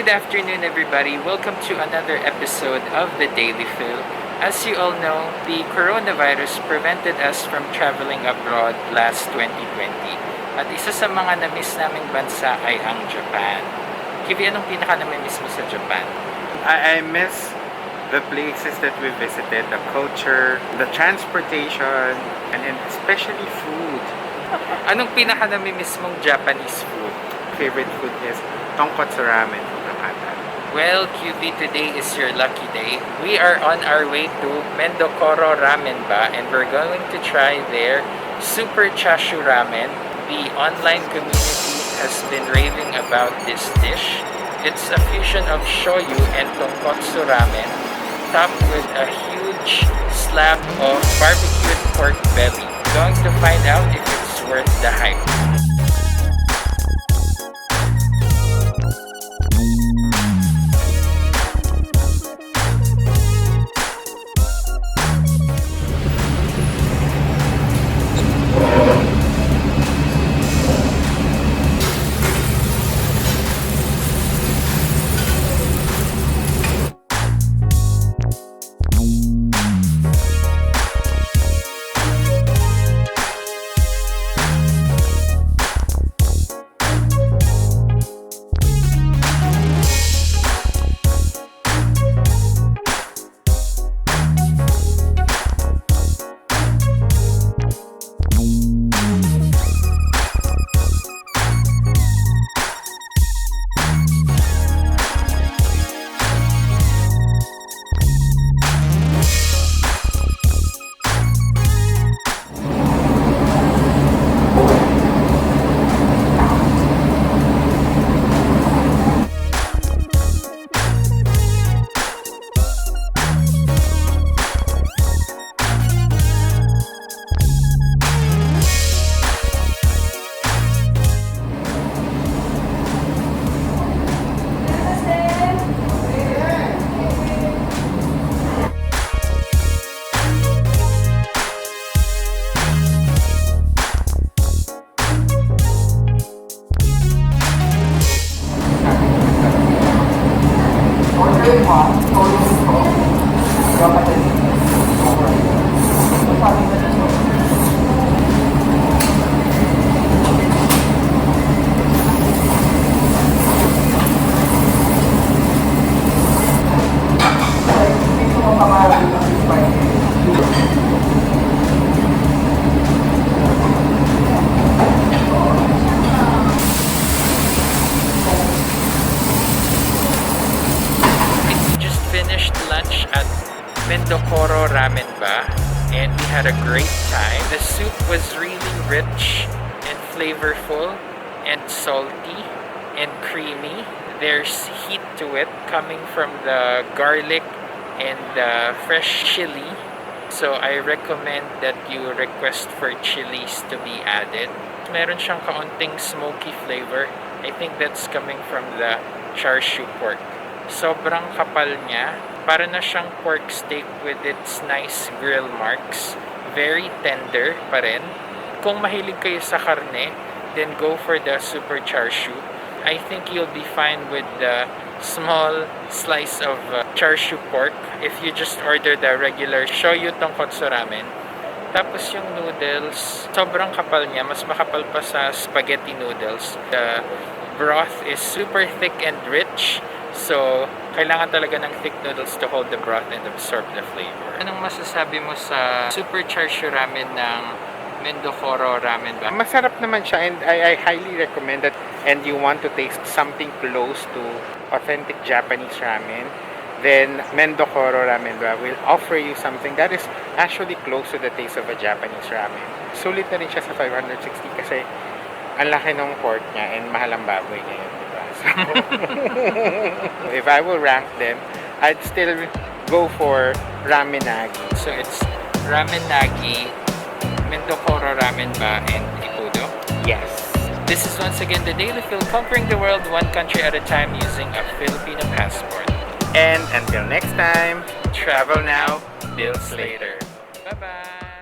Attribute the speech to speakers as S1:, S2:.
S1: Good afternoon, everybody. Welcome to another episode of the Daily Fill. As you all know, the coronavirus prevented us from traveling abroad last 2020. At isa sa mga na-miss naming bansa ay ang Japan. Kivi, anong pinaka-na-miss mo sa Japan?
S2: I miss the places that we visited, the culture, the transportation, and especially food.
S1: Anong pinaka-na-miss mong Japanese food?
S2: Favorite food is Tonkotsu Ramen from Makati.
S1: Well, QB, today is your lucky day. We are on our way to Mendokoro Ramenba and we're going to try their Super Chashu Ramen. The online community has been raving about this dish. It's a fusion of Shoyu and Tonkotsu Ramen topped with a huge slab of barbecued pork belly. Going to find out if it's worth the hype. Lunch at Mendokoro Ramenba and we had a great time. The soup was really rich and flavorful and salty and creamy. There's heat to it coming from the garlic and the fresh chili. So I recommend that you request for chilies to be added. Meron siyang kaunting smoky flavor. I think that's coming from the chashu pork. Sobrang kapal niya. Para na siyang pork steak with its nice grill marks. Very tender pa rin. Kung mahilig kayo sa karne, then go for the super chashu. I think you'll be fine with the small slice of chashu pork if you just order the regular Shoyu Tonkotsu Ramen. Tapos yung noodles, sobrang kapal niya. Mas makapal pa sa spaghetti noodles. The broth is super thick and rich. So, kailangan talaga ng thick noodles to hold the broth and absorb the flavor. Anong masasabi mo sa Super Chashu Ramen ng Mendokoro Ramenba?
S2: Masarap naman siya and I highly recommend that and you want to taste something close to authentic Japanese ramen, then Mendokoro Ramenba will offer you something that is actually close to the taste of a Japanese ramen. Sulit na rin siya sa 560 kasi ang laki ng pork niya and mahal ang baboy niya yun. If I will rank them, I'd still go for Ramenagi.
S1: So it's Ramenagi, Mendokoro Ramenba, and Ikudo.
S2: Yes.
S1: This is once again the Daily Fill, conquering the world one country at a time using a Filipino passport.
S2: And until next time,
S1: travel now, bills later. Bye-bye.